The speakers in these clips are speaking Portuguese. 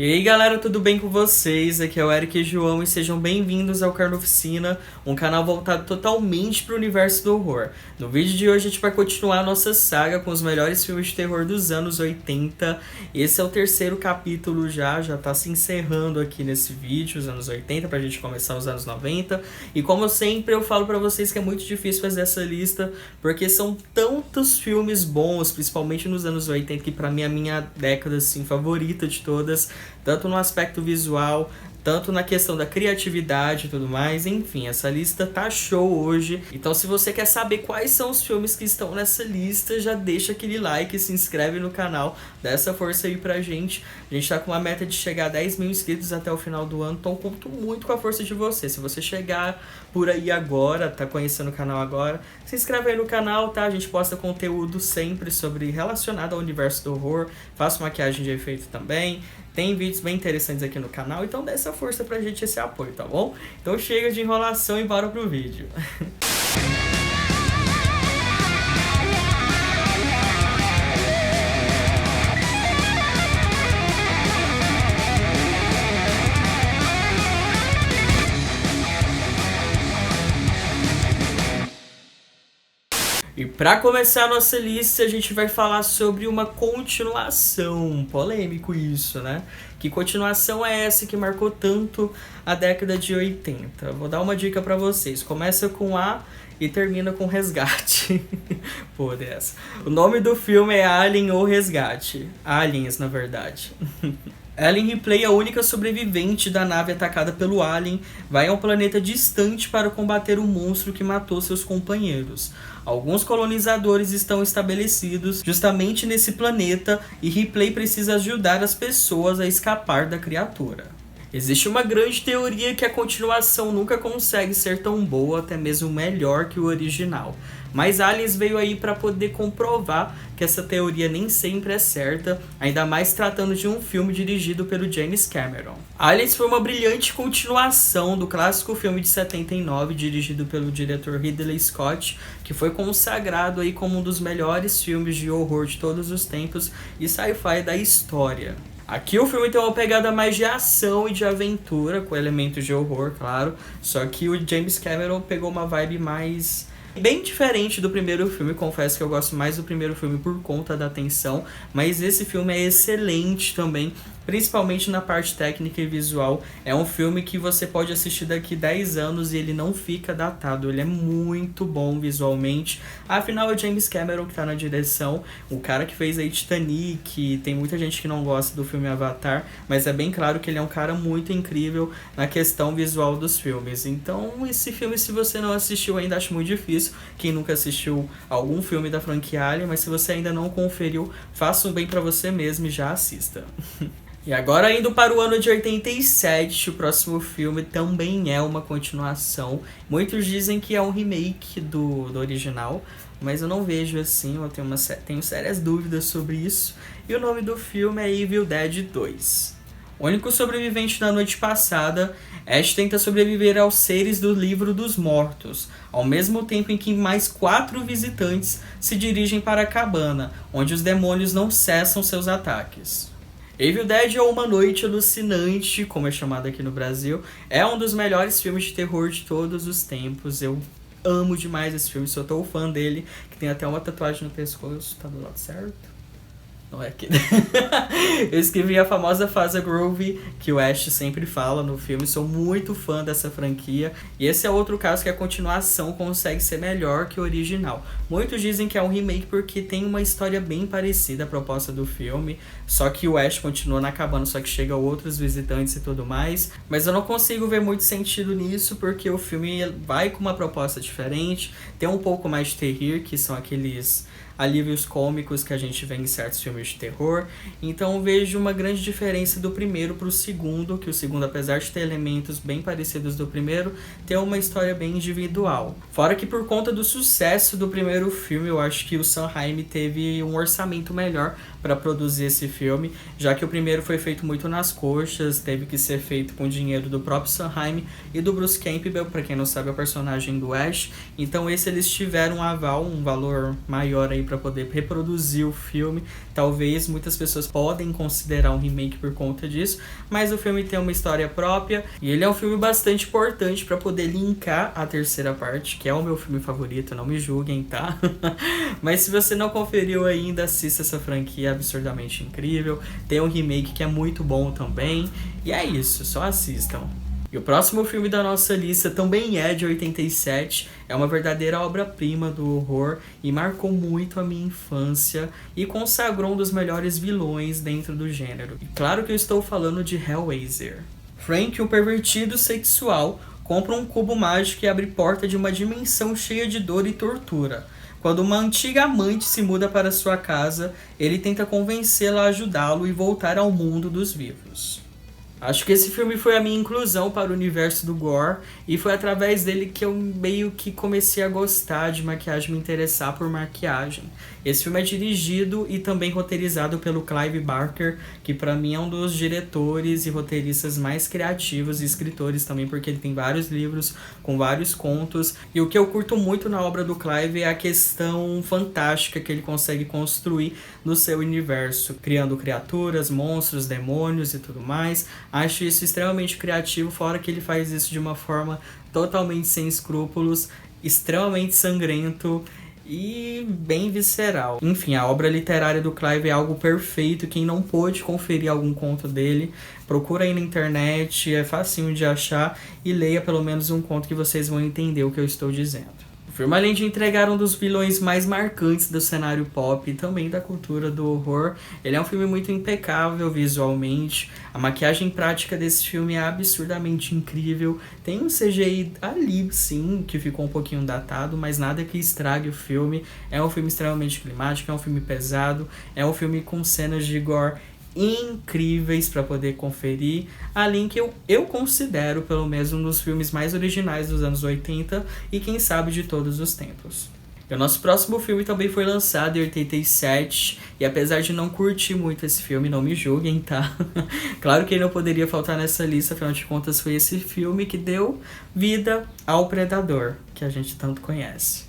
E aí galera, tudo bem com vocês? Aqui é o Eric e João e sejam bem-vindos ao Carnoficina, um canal voltado totalmente para o universo do horror. No vídeo de hoje a gente vai continuar a nossa saga com os melhores filmes de terror dos anos 80. Esse é o terceiro capítulo já tá se encerrando aqui nesse vídeo, os anos 80, pra gente começar os anos 90. E como sempre eu falo pra vocês que é muito difícil fazer essa lista, porque são tantos filmes bons, principalmente nos anos 80, que pra mim é a minha década assim, favorita de todas. Tanto no aspecto visual, tanto na questão da criatividade e tudo mais. Enfim, essa lista tá show hoje. Então se você quer saber quais são os filmes que estão nessa lista, já deixa aquele like, se inscreve no canal, dá essa força aí pra gente. A gente tá com uma meta de chegar a 10 mil inscritos até o final do ano, então conto muito com a força de você. Se você chegar por aí agora, tá conhecendo o canal agora, se inscreve aí no canal, tá? A gente posta conteúdo sempre relacionado ao universo do horror, faço maquiagem de efeito também. Tem vídeos bem interessantes aqui no canal, então dá essa força pra gente, esse apoio, tá bom? Então chega de enrolação e bora pro vídeo. E para começar a nossa lista, a gente vai falar sobre uma continuação. Polêmico isso, né? Que continuação é essa que marcou tanto a década de 80? Vou dar uma dica para vocês. Começa com A e termina com Resgate. Pô, dessa. O nome do filme é Alien ou Resgate. Aliens, na verdade. Ellen Ripley, a única sobrevivente da nave atacada pelo Alien, vai a um planeta distante para combater o monstro que matou seus companheiros. Alguns colonizadores estão estabelecidos justamente nesse planeta e Ripley precisa ajudar as pessoas a escapar da criatura. Existe uma grande teoria que a continuação nunca consegue ser tão boa, até mesmo melhor que o original. Mas Aliens veio aí para poder comprovar que essa teoria nem sempre é certa, ainda mais tratando de um filme dirigido pelo James Cameron. Aliens foi uma brilhante continuação do clássico filme de 79, dirigido pelo diretor Ridley Scott, que foi consagrado aí como um dos melhores filmes de horror de todos os tempos e sci-fi da história. Aqui o filme tem uma pegada mais de ação e de aventura, com elementos de horror, claro. Só que o James Cameron pegou uma vibe mais bem diferente do primeiro filme. Confesso que eu gosto mais do primeiro filme por conta da tensão, mas esse filme é excelente também, principalmente na parte técnica e visual. É um filme que você pode assistir daqui 10 anos e ele não fica datado. Ele é muito bom visualmente. Afinal, é James Cameron que tá na direção, o cara que fez aí Titanic. Tem muita gente que não gosta do filme Avatar, mas é bem claro que ele é um cara muito incrível na questão visual dos filmes. Então, esse filme, se você não assistiu ainda, acho muito difícil. Quem nunca assistiu algum filme da franquia Alien, mas se você ainda não conferiu, faça um bem pra você mesmo e já assista. E agora indo para o ano de 87, o próximo filme também é uma continuação. Muitos dizem que é um remake do original, mas eu não vejo assim, eu tenho sérias dúvidas sobre isso. E o nome do filme é Evil Dead 2. O único sobrevivente da noite passada, Ash tenta sobreviver aos seres do livro dos mortos, ao mesmo tempo em que mais 4 visitantes se dirigem para a cabana, onde os demônios não cessam seus ataques. Evil Dead é uma noite alucinante, como é chamado aqui no Brasil. É um dos melhores filmes de terror de todos os tempos. Eu amo demais esse filme, sou tão fã dele, que tem até uma tatuagem no pescoço. Tá do lado certo? Não é aqui. Eu escrevi a famosa Faza Groove que o Ash sempre fala no filme. Sou muito fã dessa franquia. E esse é outro caso que a continuação consegue ser melhor que o original. Muitos dizem que é um remake porque tem uma história bem parecida à proposta do filme. Só que o Ash continua na cabana, só que chega outros visitantes e tudo mais. Mas eu não consigo ver muito sentido nisso, porque o filme vai com uma proposta diferente. Tem um pouco mais de terror, que são aqueles alívios cômicos que a gente vê em certos filmes de terror. Então vejo uma grande diferença do primeiro para o segundo, que o segundo, apesar de ter elementos bem parecidos do primeiro, tem uma história bem individual. Fora que por conta do sucesso do primeiro filme, eu acho que o Sam Raimi teve um orçamento melhor para produzir esse filme, já que o primeiro foi feito muito nas coxas, teve que ser feito com dinheiro do próprio Sam Raimi e do Bruce Campbell, para quem não sabe, é o personagem do Ash. Então esse eles tiveram um aval, um valor maior aí para poder reproduzir o filme. Talvez muitas pessoas podem considerar um remake por conta disso, mas o filme tem uma história própria e ele é um filme bastante importante para poder linkar a terceira parte, que é o meu filme favorito, não me julguem, tá? Mas se você não conferiu ainda, assista essa franquia absurdamente incrível. Tem um remake que é muito bom também. E é isso, só assistam. E o próximo filme da nossa lista também é de 87, é uma verdadeira obra-prima do horror e marcou muito a minha infância e consagrou um dos melhores vilões dentro do gênero. E claro que eu estou falando de Hellraiser. Frank, um pervertido sexual, compra um cubo mágico e abre porta de uma dimensão cheia de dor e tortura. Quando uma antiga amante se muda para sua casa, ele tenta convencê-la a ajudá-lo e voltar ao mundo dos vivos. Acho que esse filme foi a minha inclusão para o universo do gore e foi através dele que eu meio que comecei a gostar de maquiagem, me interessar por maquiagem. Esse filme é dirigido e também roteirizado pelo Clive Barker, que para mim é um dos diretores e roteiristas mais criativos e escritores também, porque ele tem vários livros com vários contos. E o que eu curto muito na obra do Clive é a questão fantástica que ele consegue construir no seu universo, criando criaturas, monstros, demônios e tudo mais. Acho isso extremamente criativo, fora que ele faz isso de uma forma totalmente sem escrúpulos, extremamente sangrento e bem visceral. Enfim, a obra literária do Clive é algo perfeito. Quem não pôde conferir algum conto dele, procura aí na internet, é facinho de achar e leia pelo menos um conto que vocês vão entender o que eu estou dizendo. O filme, além de entregar um dos vilões mais marcantes do cenário pop e também da cultura do horror, ele é um filme muito impecável visualmente. A maquiagem prática desse filme é absurdamente incrível. Tem um CGI ali, sim, que ficou um pouquinho datado, mas nada que estrague o filme. É um filme extremamente climático, é um filme pesado, é um filme com cenas de gore incríveis para poder conferir, além que eu considero pelo menos um dos filmes mais originais dos anos 80 e quem sabe de todos os tempos. E o nosso próximo filme também foi lançado em 87 e apesar de não curtir muito esse filme, não me julguem, tá? Claro que ele não poderia faltar nessa lista, afinal de contas foi esse filme que deu vida ao Predador, que a gente tanto conhece.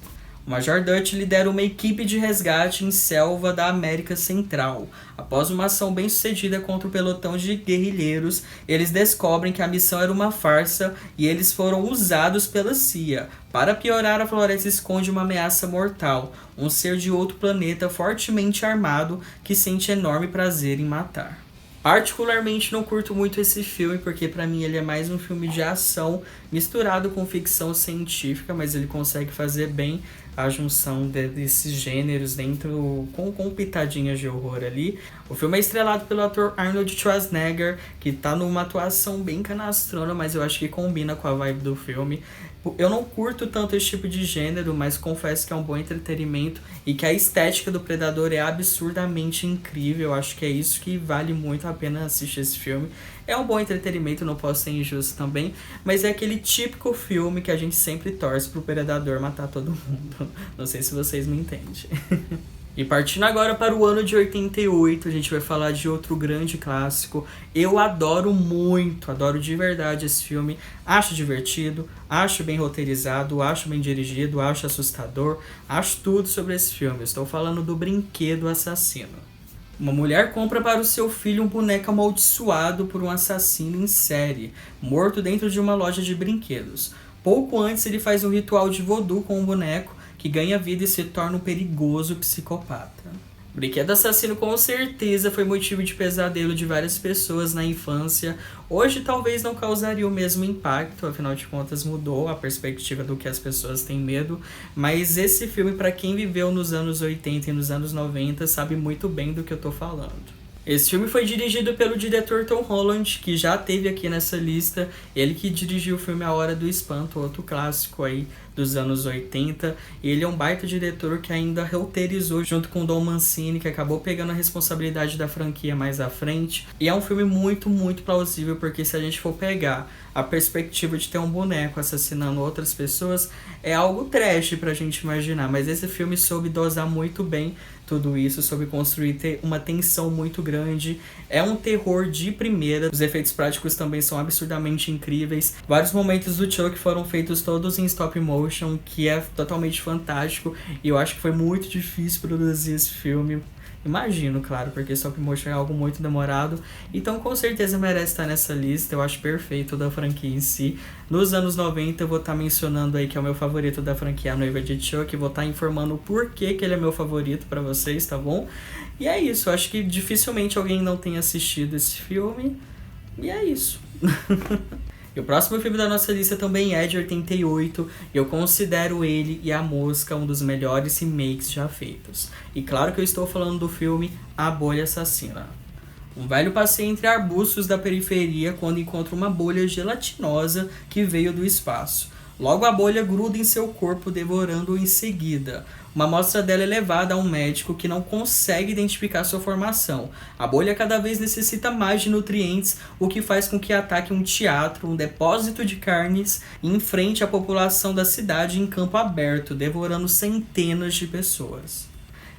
O Major Dutch lidera uma equipe de resgate em selva da América Central. Após uma ação bem-sucedida contra o pelotão de guerrilheiros, eles descobrem que a missão era uma farsa e eles foram usados pela CIA. Para piorar, a floresta esconde uma ameaça mortal, um ser de outro planeta fortemente armado que sente enorme prazer em matar. Particularmente não curto muito esse filme, porque pra mim ele é mais um filme de ação misturado com ficção científica, mas ele consegue fazer bem a junção desses gêneros dentro com pitadinhas de horror ali. O filme é estrelado pelo ator Arnold Schwarzenegger, que tá numa atuação bem canastrona, mas eu acho que combina com a vibe do filme. Eu não curto tanto esse tipo de gênero, mas confesso que é um bom entretenimento e que a estética do Predador é absurdamente incrível. Eu acho que é isso que vale muito a pena assistir esse filme. É um bom entretenimento, não posso ser injusto também, mas é aquele típico filme que a gente sempre torce pro Predador matar todo mundo. Não sei se vocês me entendem. E partindo agora para o ano de 88, a gente vai falar de outro grande clássico. Eu adoro muito, adoro de verdade esse filme. Acho divertido, acho bem roteirizado, acho bem dirigido, acho assustador, acho tudo sobre esse filme. Estou falando do Brinquedo Assassino. Uma mulher compra para o seu filho um boneco amaldiçoado por um assassino em série, morto dentro de uma loja de brinquedos. Pouco antes, ele faz um ritual de voodoo com o boneco, que ganha vida e se torna um perigoso psicopata. Brinquedo Assassino com certeza foi motivo de pesadelo de várias pessoas na infância. Hoje talvez não causaria o mesmo impacto, afinal de contas mudou a perspectiva do que as pessoas têm medo. Mas esse filme, para quem viveu nos anos 80 e nos anos 90, sabe muito bem do que eu tô falando. Esse filme foi dirigido pelo diretor Tom Holland, que já teve aqui nessa lista. Ele que dirigiu o filme A Hora do Espanto, outro clássico aí dos anos 80. Ele é um baita diretor que ainda roteirizou junto com Don Mancini, que acabou pegando a responsabilidade da franquia mais à frente. E é um filme muito, muito plausível, porque se a gente for pegar a perspectiva de ter um boneco assassinando outras pessoas, é algo trash pra gente imaginar. Mas esse filme soube dosar muito bem tudo isso, soube construir uma tensão muito grande. É um terror de primeira. Os efeitos práticos também são absurdamente incríveis. Vários momentos do Chuck foram feitos todos em stop motion, motion, que é totalmente fantástico. E eu acho que foi muito difícil produzir esse filme. Imagino, claro, porque stop motion é algo muito demorado. Então, com certeza merece estar nessa lista. Eu acho perfeito da franquia em si. Nos anos 90, eu vou estar mencionando aí que é o meu favorito da franquia A Noiva de Chuck. Vou estar informando o porquê que ele é meu favorito pra vocês, tá bom? E é isso. Eu acho que dificilmente alguém não tenha assistido esse filme. E é isso. E o próximo filme da nossa lista também é de 88, e eu considero ele e A Mosca um dos melhores remakes já feitos. E claro que eu estou falando do filme A Bolha Assassina. Um velho passeia entre arbustos da periferia quando encontra uma bolha gelatinosa que veio do espaço. Logo a bolha gruda em seu corpo, devorando-o em seguida. Uma amostra dela é levada a um médico que não consegue identificar sua formação. A bolha cada vez necessita mais de nutrientes, o que faz com que ataque um teatro, um depósito de carnes, e enfrente a população da cidade em campo aberto, devorando centenas de pessoas.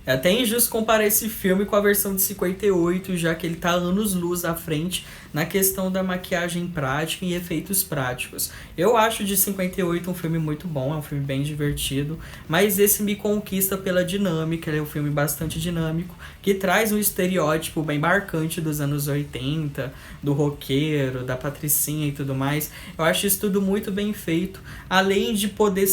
É até injusto comparar esse filme com a versão de 58, já que ele está anos-luz à frente na questão da maquiagem prática e efeitos práticos. Eu acho de 58 um filme muito bom, é um filme bem divertido, mas esse me conquista pela dinâmica, ele é um filme bastante dinâmico, que traz um estereótipo bem marcante dos anos 80, do roqueiro, da patricinha e tudo mais. Eu acho isso tudo muito bem feito, além de poder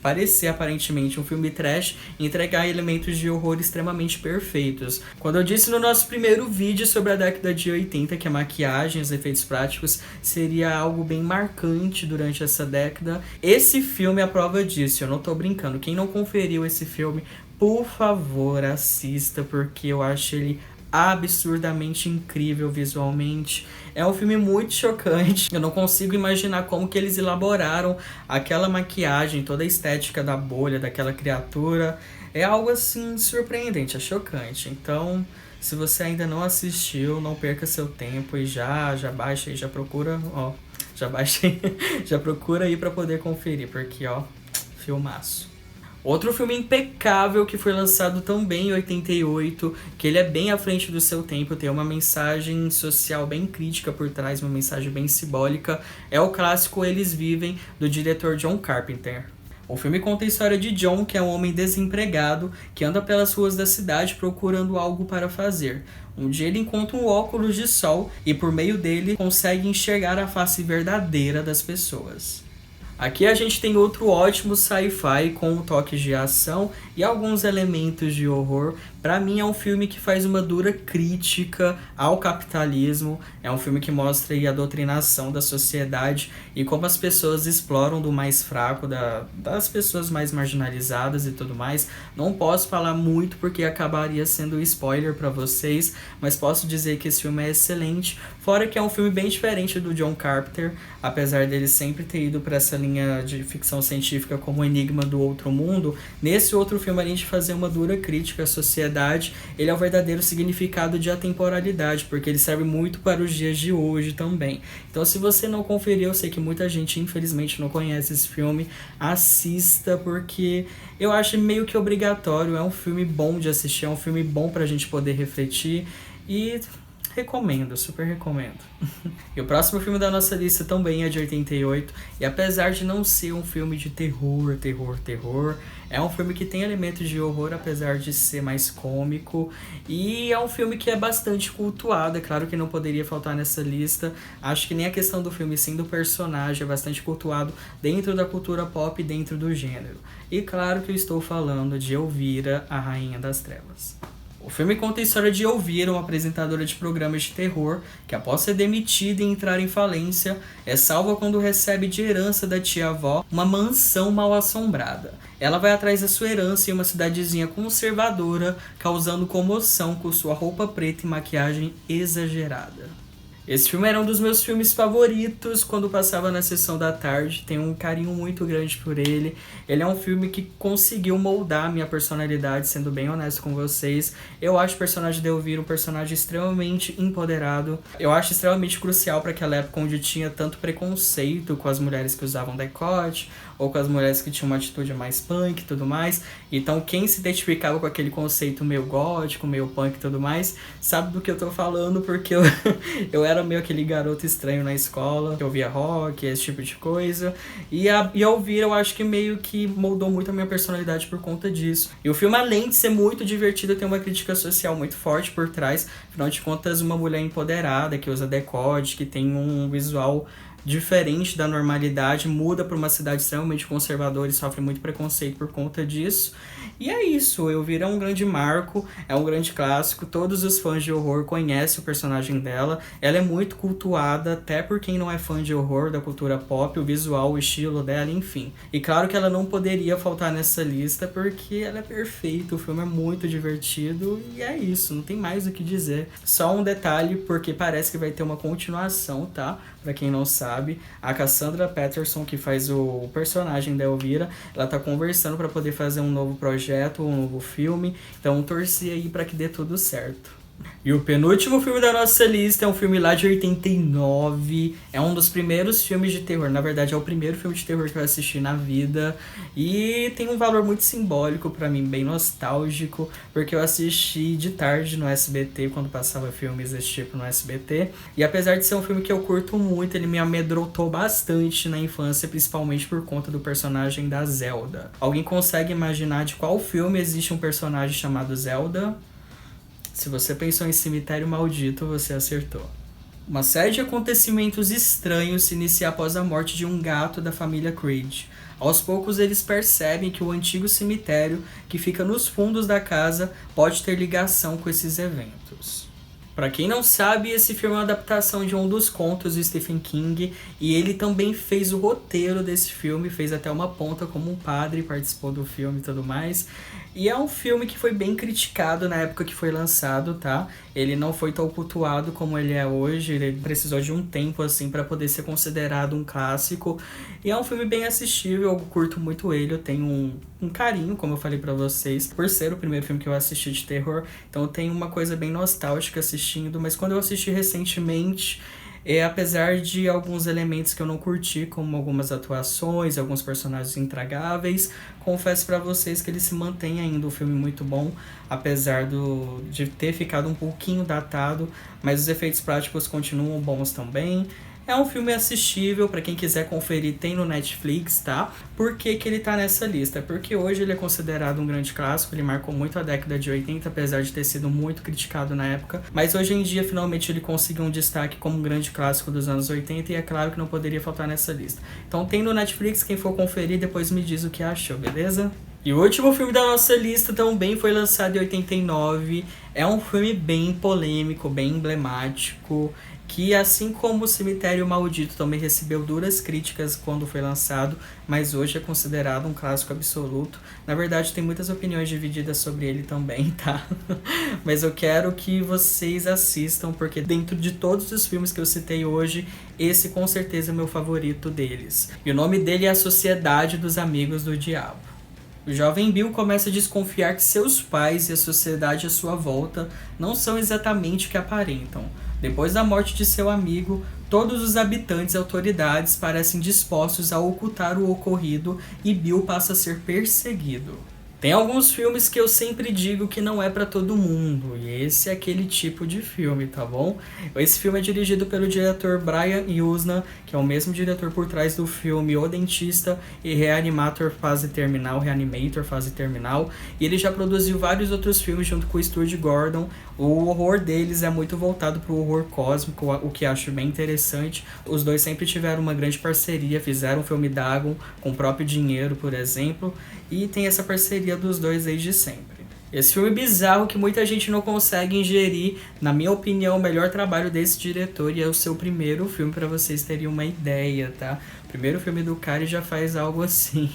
parecer aparentemente um filme trash, entregar elementos de horror extremamente perfeitos. Quando eu disse no nosso primeiro vídeo sobre a década de 80 que a maquiagem, os efeitos práticos seria algo bem marcante durante essa década, esse filme é a prova disso, eu não tô brincando. Quem não conferiu esse filme, por favor, assista, porque eu acho ele absurdamente incrível visualmente. É um filme muito chocante. Eu não consigo imaginar como que eles elaboraram aquela maquiagem, toda a estética da bolha, daquela criatura. É algo assim surpreendente, é chocante. Então, se você ainda não assistiu, não perca seu tempo e já baixa aí, já procura, já baixa aí, já procura aí pra poder conferir, porque filmaço. Outro filme impecável que foi lançado também em 88, que ele é bem à frente do seu tempo, tem uma mensagem social bem crítica por trás, uma mensagem bem simbólica, é o clássico Eles Vivem, do diretor John Carpenter. O filme conta a história de John, que é um homem desempregado, que anda pelas ruas da cidade procurando algo para fazer. Um dia ele encontra um óculos de sol e por meio dele consegue enxergar a face verdadeira das pessoas. Aqui a gente tem outro ótimo sci-fi com toques de ação e alguns elementos de horror. Pra mim é um filme que faz uma dura crítica ao capitalismo, é um filme que mostra aí a doutrinação da sociedade e como as pessoas exploram do mais fraco, das pessoas mais marginalizadas e tudo mais. Não posso falar muito porque acabaria sendo spoiler pra vocês, mas posso dizer que esse filme é excelente, fora que é um filme bem diferente do John Carpenter, apesar dele sempre ter ido pra essa linha de ficção científica como o Enigma do Outro Mundo. Nesse outro filme, além de fazer uma dura crítica à sociedade, ele é o verdadeiro significado de atemporalidade, porque ele serve muito para os dias de hoje também. Então, se você não conferiu, eu sei que muita gente infelizmente não conhece esse filme, assista, porque eu acho meio que obrigatório, é um filme bom de assistir, é um filme bom pra gente poder refletir e recomendo, super recomendo. E o próximo filme da nossa lista também é de 88, e apesar de não ser um filme de terror, é um filme que tem elementos de horror, apesar de ser mais cômico, e é um filme que é bastante cultuado, é claro que não poderia faltar nessa lista. Acho que nem a questão do filme, sim do personagem, é bastante cultuado dentro da cultura pop e dentro do gênero. E claro que eu estou falando de Elvira, a Rainha das Trevas. O filme conta a história de Elvira, uma apresentadora de programas de terror, que após ser demitida e entrar em falência, é salva quando recebe de herança da tia-avó uma mansão mal assombrada. Ela vai atrás da sua herança em uma cidadezinha conservadora, causando comoção com sua roupa preta e maquiagem exagerada. Esse filme era um dos meus filmes favoritos quando passava na sessão da tarde, tenho um carinho muito grande por ele. Ele é um filme que conseguiu moldar a minha personalidade, sendo bem honesto com vocês. Eu acho o personagem de Elvira um personagem extremamente empoderado. Eu acho extremamente crucial para aquela época onde tinha tanto preconceito com as mulheres que usavam decote, ou com as mulheres que tinham uma atitude mais punk e tudo mais. Então quem se identificava com aquele conceito meio gótico, meio punk e tudo mais, sabe do que eu tô falando, porque eu era era meio aquele garoto estranho na escola, que ouvia rock, esse tipo de coisa. E a Elvira, eu acho que meio que moldou muito a minha personalidade por conta disso. E o filme, além de ser muito divertido, tem uma crítica social muito forte por trás. Afinal de contas, uma mulher empoderada, que usa decote, que tem um visual diferente da normalidade, muda para uma cidade extremamente conservadora e sofre muito preconceito por conta disso. E é isso, Elvira é um grande marco, é um grande clássico, todos os fãs de horror conhecem o personagem dela, ela é muito cultuada, até por quem não é fã de horror, da cultura pop, o visual, o estilo dela, enfim. E claro que ela não poderia faltar nessa lista, porque ela é perfeita, o filme é muito divertido, e é isso, não tem mais o que dizer. Só um detalhe, porque parece que vai ter uma continuação, tá? Pra quem não sabe, a Cassandra Peterson, que faz o personagem da Elvira, ela tá conversando para poder fazer um novo projeto, um novo filme, então torci aí para que dê tudo certo. E o penúltimo filme da nossa lista é um filme lá de 89, é um dos primeiros filmes de terror, na verdade é o primeiro filme de terror que eu assisti na vida, e tem um valor muito simbólico pra mim, bem nostálgico, porque eu assisti de tarde no SBT, quando passava filmes desse tipo no SBT, e apesar de ser um filme que eu curto muito, ele me amedrontou bastante na infância, principalmente por conta do personagem da Zelda. Alguém consegue imaginar de qual filme existe um personagem chamado Zelda? Se você pensou em Cemitério Maldito, você acertou. Uma série de acontecimentos estranhos se inicia após a morte de um gato da família Creed. Aos poucos eles percebem que o antigo cemitério, que fica nos fundos da casa, pode ter ligação com esses eventos. Pra quem não sabe, esse filme é uma adaptação de um dos contos de Stephen King, e ele também fez o roteiro desse filme, fez até uma ponta como um padre, participou do filme e tudo mais. E é um filme que foi bem criticado na época que foi lançado, tá? Ele não foi tão cultuado como ele é hoje, ele precisou de um tempo, assim, para poder ser considerado um clássico. E é um filme bem assistível, eu curto muito ele, eu tenho um carinho, como eu falei pra vocês, por ser o primeiro filme que eu assisti de terror. Então eu tenho uma coisa bem nostálgica assistindo, mas quando eu assisti recentemente, apesar de alguns elementos que eu não curti, como algumas atuações, alguns personagens intragáveis, confesso pra vocês que ele se mantém ainda um filme muito bom, apesar de ter ficado um pouquinho datado, mas os efeitos práticos continuam bons também. É um filme assistível, pra quem quiser conferir, tem no Netflix, tá? Por que que ele tá nessa lista? Porque hoje ele é considerado um grande clássico, ele marcou muito a década de 80, apesar de ter sido muito criticado na época. Mas hoje em dia, finalmente, ele conseguiu um destaque como um grande clássico dos anos 80 e é claro que não poderia faltar nessa lista. Então tem no Netflix, quem for conferir, depois me diz o que achou, beleza? E o último filme da nossa lista também foi lançado em 89, é um filme bem polêmico, bem emblemático, que assim como o Cemitério Maldito também recebeu duras críticas quando foi lançado, mas hoje é considerado um clássico absoluto. Na verdade, tem muitas opiniões divididas sobre ele também, tá? Mas eu quero que vocês assistam, porque dentro de todos os filmes que eu citei hoje, esse com certeza é o meu favorito deles. E o nome dele é A Sociedade dos Amigos do Diabo. O jovem Bill começa a desconfiar que seus pais e a sociedade à sua volta não são exatamente o que aparentam. Depois da morte de seu amigo, todos os habitantes e autoridades parecem dispostos a ocultar o ocorrido e Bill passa a ser perseguido. Tem alguns filmes que eu sempre digo que não é pra todo mundo, e esse é aquele tipo de filme, tá bom? Esse filme é dirigido pelo diretor Brian Yuzna, que é o mesmo diretor por trás do filme O Dentista e Reanimator Fase Terminal, e ele já produziu vários outros filmes junto com o Studio Gordon. O horror deles é muito voltado pro horror cósmico, o que acho bem interessante. Os dois sempre tiveram uma grande parceria, fizeram o filme Dagon com o próprio dinheiro, por exemplo, e tem essa parceria dos dois desde sempre. Esse filme bizarro que muita gente não consegue ingerir, na minha opinião, o melhor trabalho desse diretor, e é o seu primeiro filme, para vocês terem uma ideia, tá? O primeiro filme do cara já faz algo assim,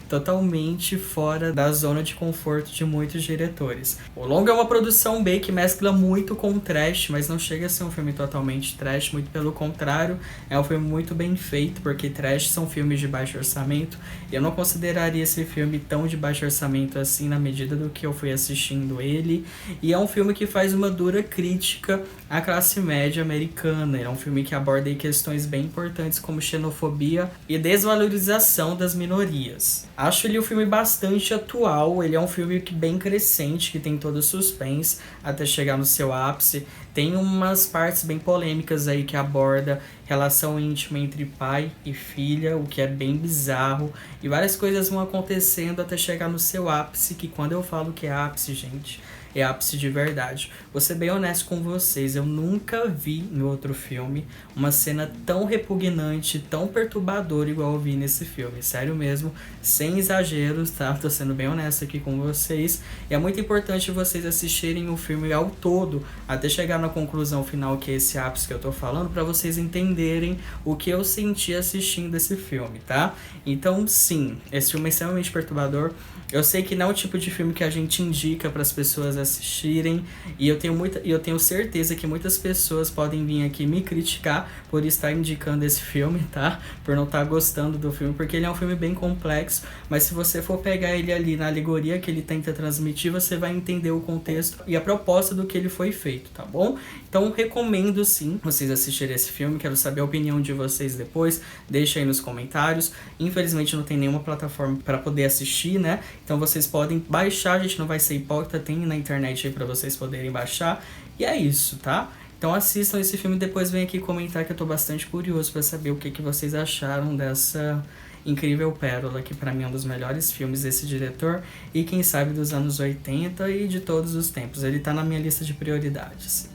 totalmente fora da zona de conforto de muitos diretores. O longa é uma produção B que mescla muito com o trash, mas não chega a ser um filme totalmente trash, muito pelo contrário, é um filme muito bem feito, porque trash são filmes de baixo orçamento, e eu não consideraria esse filme tão de baixo orçamento assim, na medida do que eu fui assistindo ele, e é um filme que faz uma dura crítica à classe média americana. É um filme que aborda aí questões bem importantes como xenofobia e desvalorização das minorias. Acho ele um filme bastante atual, ele é um filme bem crescente, que tem todo o suspense até chegar no seu ápice. Tem umas partes bem polêmicas aí que aborda relação íntima entre pai e filha, o que é bem bizarro. E várias coisas vão acontecendo até chegar no seu ápice, que quando eu falo que é ápice, gente, é ápice de verdade. Vou ser bem honesto com vocês, eu nunca vi em outro filme uma cena tão repugnante, tão perturbadora igual eu vi nesse filme. Sério mesmo, sem exageros, tá? Tô sendo bem honesto aqui com vocês. E é muito importante vocês assistirem o filme ao todo, até chegar na conclusão final, que é esse ápice que eu tô falando, pra vocês entenderem o que eu senti assistindo esse filme, tá? Então, sim, esse filme é extremamente perturbador. Eu sei que não é o tipo de filme que a gente indica para as pessoas assistirem, e eu tenho certeza que muitas pessoas podem vir aqui me criticar por estar indicando esse filme, tá? Por não estar gostando do filme, porque ele é um filme bem complexo, mas se você for pegar ele ali na alegoria que ele tenta transmitir, você vai entender o contexto e a proposta do que ele foi feito, tá bom? Então recomendo sim vocês assistirem esse filme, quero saber a opinião de vocês depois, deixa aí nos comentários. Infelizmente não tem nenhuma plataforma para poder assistir, né? Então vocês podem baixar, a gente não vai ser hipócrita, tem na internet aí pra vocês poderem baixar. E é isso, tá? Então assistam esse filme e depois vem aqui comentar, que eu tô bastante curioso pra saber o que vocês acharam dessa incrível pérola, que pra mim é um dos melhores filmes desse diretor e quem sabe dos anos 80 e de todos os tempos. Ele tá na minha lista de prioridades.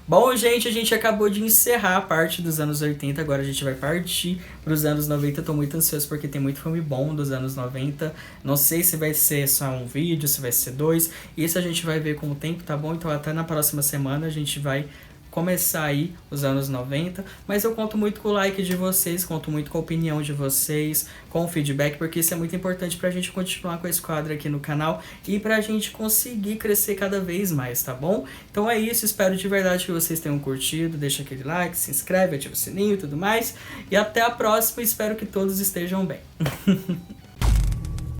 Bom, gente, a gente acabou de encerrar a parte dos anos 80, agora a gente vai partir para os anos 90. Eu tô muito ansioso porque tem muito filme bom dos anos 90. Não sei se vai ser só um vídeo, se vai ser dois. Isso a gente vai ver com o tempo, tá bom? Então até na próxima semana a gente vai começar aí os anos 90, mas eu conto muito com o like de vocês, conto muito com a opinião de vocês, com o feedback, porque isso é muito importante pra gente continuar com esse quadro aqui no canal e pra gente conseguir crescer cada vez mais, tá bom? Então é isso, espero de verdade que vocês tenham curtido, deixa aquele like, se inscreve, ativa o sininho e tudo mais, e até a próxima, espero que todos estejam bem.